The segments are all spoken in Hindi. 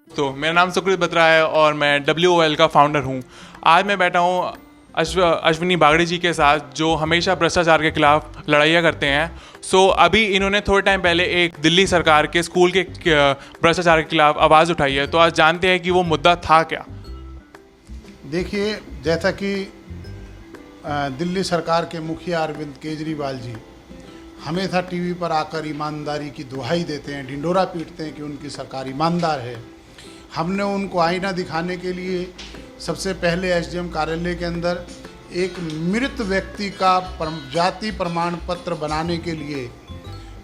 तो मेरा नाम सुकृत बत्रा है और मैं WOL का फाउंडर हूँ। आज मैं बैठा हूँ अश्विनी बागड़ी जी के साथ, जो हमेशा भ्रष्टाचार के खिलाफ लड़ाइयाँ करते हैं। अभी इन्होंने थोड़े टाइम पहले एक दिल्ली सरकार के स्कूल के भ्रष्टाचार के खिलाफ आवाज़ उठाई है। तो आज जानते हैं कि वो मुद्दा था क्या। देखिए, जैसा कि दिल्ली सरकार के मुखिया अरविंद केजरीवाल जी हमेशा टीवी पर आकर ईमानदारी की दुहाई देते हैं, ढिंढोरा पीटते हैं कि उनकी सरकार ईमानदार है। हमने उनको आईना दिखाने के लिए सबसे पहले SDM कार्यालय के अंदर एक मृत व्यक्ति का जाति प्रमाण पत्र बनाने के लिए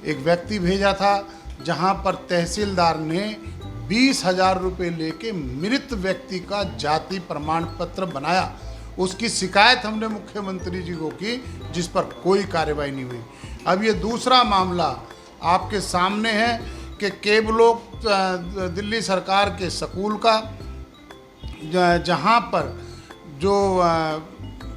एक व्यक्ति भेजा था, जहां पर तहसीलदार ने 20,000 रुपये लेके मृत व्यक्ति का जाति प्रमाण पत्र बनाया। उसकी शिकायत हमने मुख्यमंत्री जी को की, जिस पर कोई कार्रवाई नहीं हुई। अब ये दूसरा मामला आपके सामने है कि केबलोक दिल्ली सरकार के स्कूल का, जहां पर जो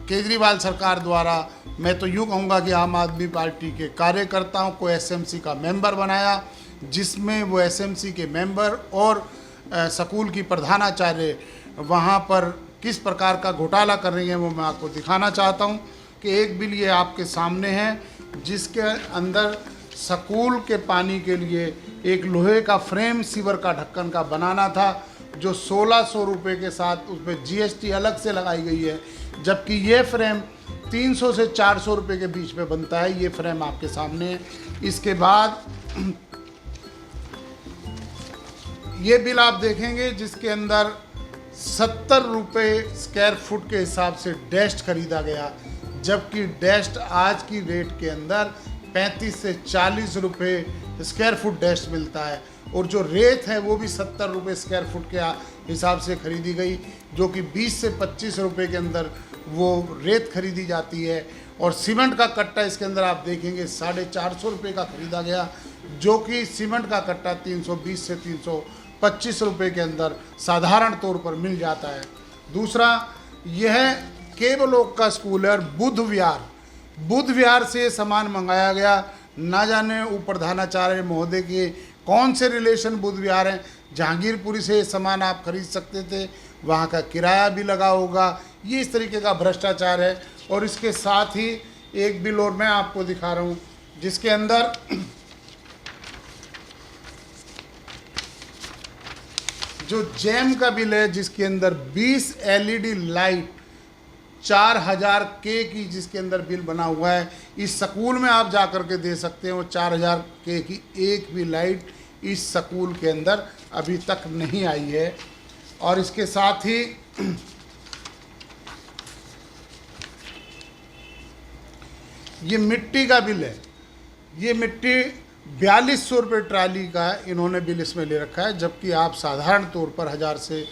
केजरीवाल सरकार द्वारा, मैं तो यूँ कहूँगा कि आम आदमी पार्टी के कार्यकर्ताओं को SMC का मेंबर बनाया, जिसमें वो SMC के मेंबर और स्कूल की प्रधानाचार्य वहाँ पर किस प्रकार का घोटाला कर रही हैं, वो मैं आपको दिखाना चाहता हूँ। कि एक बिल ये आपके सामने है, जिसके अंदर स्कूल के पानी के लिए एक लोहे का फ्रेम सीवर का ढक्कन का बनाना था, जो 1600 रुपये के साथ उसमें GST अलग से लगाई गई है, जबकि ये फ्रेम 300 से 400 रुपये के बीच में बनता है। ये फ्रेम आपके सामने है। इसके बाद ये बिल आप देखेंगे, जिसके अंदर 70 रुपये स्क्वायर फुट के हिसाब से डस्ट खरीदा गया, जबकि डस्ट आज की रेट के अंदर 35 से 40 रुपये स्क्वायर फुट डस्ट मिलता है। और जो रेत है वो भी 70 रुपये स्क्वायर फुट के हिसाब से खरीदी गई, जो कि 20 से 25 रुपये के अंदर वो रेत खरीदी जाती है। और सीमेंट का कट्टा इसके अंदर आप देखेंगे 450 रुपये का खरीदा गया, जो कि सीमेंट का कट्टा 320 से 325 रुपये के अंदर साधारण तौर पर मिल जाता है। दूसरा, यह केबलोक का स्कूल है और बुध विहार से ये सामान मंगाया गया। ना जाने प्रधानाचार्य महोदय के कौन से रिलेशन बुध विहार हैं। जहांगीरपुरी से ये सामान आप खरीद सकते थे, वहाँ का किराया भी लगा होगा। ये इस तरीके का भ्रष्टाचार है। और इसके साथ ही एक बिल और मैं आपको दिखा रहा हूँ, जिसके अंदर जो जैम का बिल है, जिसके अंदर 20 LED लाइट 4000 के की, जिसके अंदर बिल बना हुआ है। इस स्कूल में आप जा कर के दे सकते हो। 4000 के की एक भी लाइट इस स्कूल के अंदर अभी तक नहीं आई है। और इसके साथ ही ये मिट्टी का बिल है। ये मिट्टी 4200 रुपये ट्राली का इन्होंने बिल इसमें ले रखा है, जबकि आप साधारण तौर पर 1000 से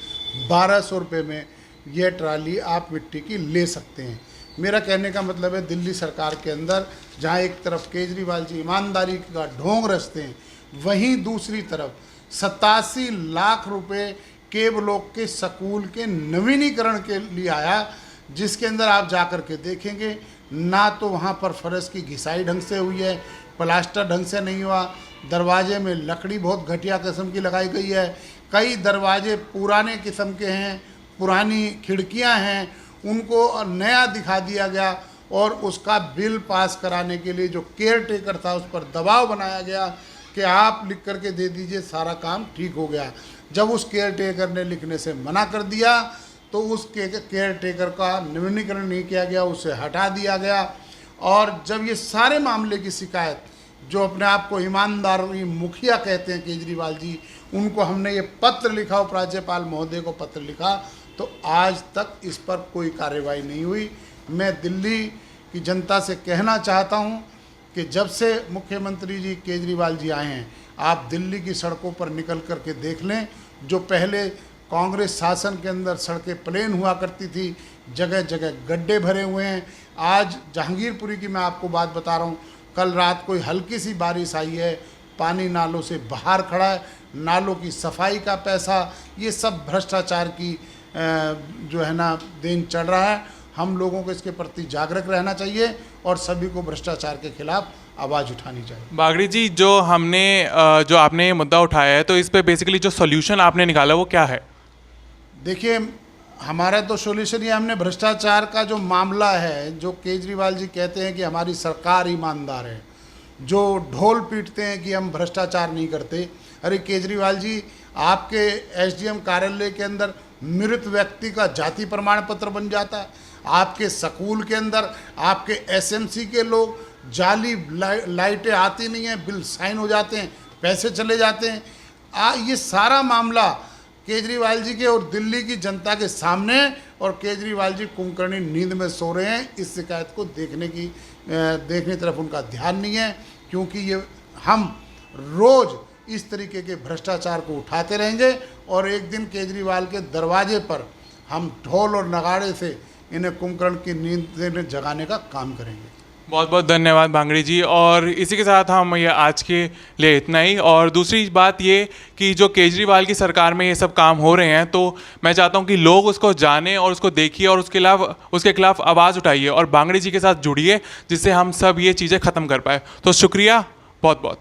1200 रुपये में यह ट्राली आप मिट्टी की ले सकते हैं। मेरा कहने का मतलब है, दिल्ली सरकार के अंदर जहां एक तरफ केजरीवाल जी ईमानदारी का ढोंग रचते हैं, वहीं दूसरी तरफ 87 लाख रुपए केबलोक के स्कूल के नवीनीकरण के लिए आया, जिसके अंदर आप जाकर के देखेंगे ना तो वहाँ पर फर्श की घिसाई ढंग से हुई है, प्लास्टर ढंग से नहीं हुआ, दरवाजे में लकड़ी बहुत घटिया किस्म की लगाई गई है, कई दरवाजे पुराने किस्म के हैं, पुरानी खिड़कियां हैं, उनको नया दिखा दिया गया। और उसका बिल पास कराने के लिए जो केयर टेकर था, उस पर दबाव बनाया गया कि आप लिख करके दे दीजिए, सारा काम ठीक हो गया। जब उस केयर टेकर ने लिखने से मना कर दिया, तो उस केयर टेकर का नवीनीकरण नहीं किया गया, उसे हटा दिया गया। और जब ये सारे मामले की शिकायत जो अपने आप को ईमानदार मुखिया कहते हैं केजरीवाल जी, उनको हमने ये पत्र लिखा, उपराज्यपाल महोदय को पत्र लिखा, तो आज तक इस पर कोई कार्रवाई नहीं हुई। मैं दिल्ली की जनता से कहना चाहता हूं कि जब से मुख्यमंत्री जी केजरीवाल जी आए हैं, आप दिल्ली की सड़कों पर निकल कर के देख लें। जो पहले कांग्रेस शासन के अंदर सड़कें प्लेन हुआ करती थी, जगह जगह गड्ढे भरे हुए हैं। आज जहांगीरपुरी की मैं आपको बात बता रहा हूँ, कल रात कोई हल्की सी बारिश आई है, पानी नालों से बाहर खड़ा है। नालों की सफाई का पैसा, ये सब भ्रष्टाचार की जो है ना देन चढ़ रहा है। हम लोगों को इसके प्रति जागरूक रहना चाहिए और सभी को भ्रष्टाचार के खिलाफ आवाज़ उठानी चाहिए। बागड़ी जी, जो हमने जो आपने ये मुद्दा उठाया है, तो इस पे बेसिकली जो सॉल्यूशन आपने निकाला वो क्या है? देखिए, हमारा तो सोल्यूशन ये, हमने भ्रष्टाचार का जो मामला है, जो केजरीवाल जी कहते हैं कि हमारी सरकार ईमानदार है, जो ढोल पीटते हैं कि हम भ्रष्टाचार नहीं करते। अरे केजरीवाल जी, आपके एसडीएम कार्यालय के अंदर मृत व्यक्ति का जाति प्रमाण पत्र बन जाता है, आपके स्कूल के अंदर आपके एसएमसी के लोग जाली लाइटें आती नहीं हैं, बिल साइन हो जाते हैं, पैसे चले जाते हैं। ये सारा मामला केजरीवाल जी के और दिल्ली की जनता के सामने, और केजरीवाल जी कुंभकर्णी नींद में सो रहे हैं। इस शिकायत को देखने तरफ उनका ध्यान नहीं है, क्योंकि ये हम रोज़ इस तरीके के भ्रष्टाचार को उठाते रहेंगे और एक दिन केजरीवाल के दरवाजे पर हम ढोल और नगाड़े से इन्हें कुंभकर्ण की नींद से जगाने का काम करेंगे। बहुत बहुत धन्यवाद भांगड़ी जी। और इसी के साथ हम ये आज के लिए इतना ही। और दूसरी बात ये कि जो केजरीवाल की सरकार में ये सब काम हो रहे हैं, तो मैं चाहता हूँ कि लोग उसको जानें और उसको देखिए और उसके खिलाफ आवाज़ उठाइए और भांगड़ी जी के साथ जुड़िए, जिससे हम सब ये चीज़ें ख़त्म कर पाए। तो शुक्रिया बहुत बहुत।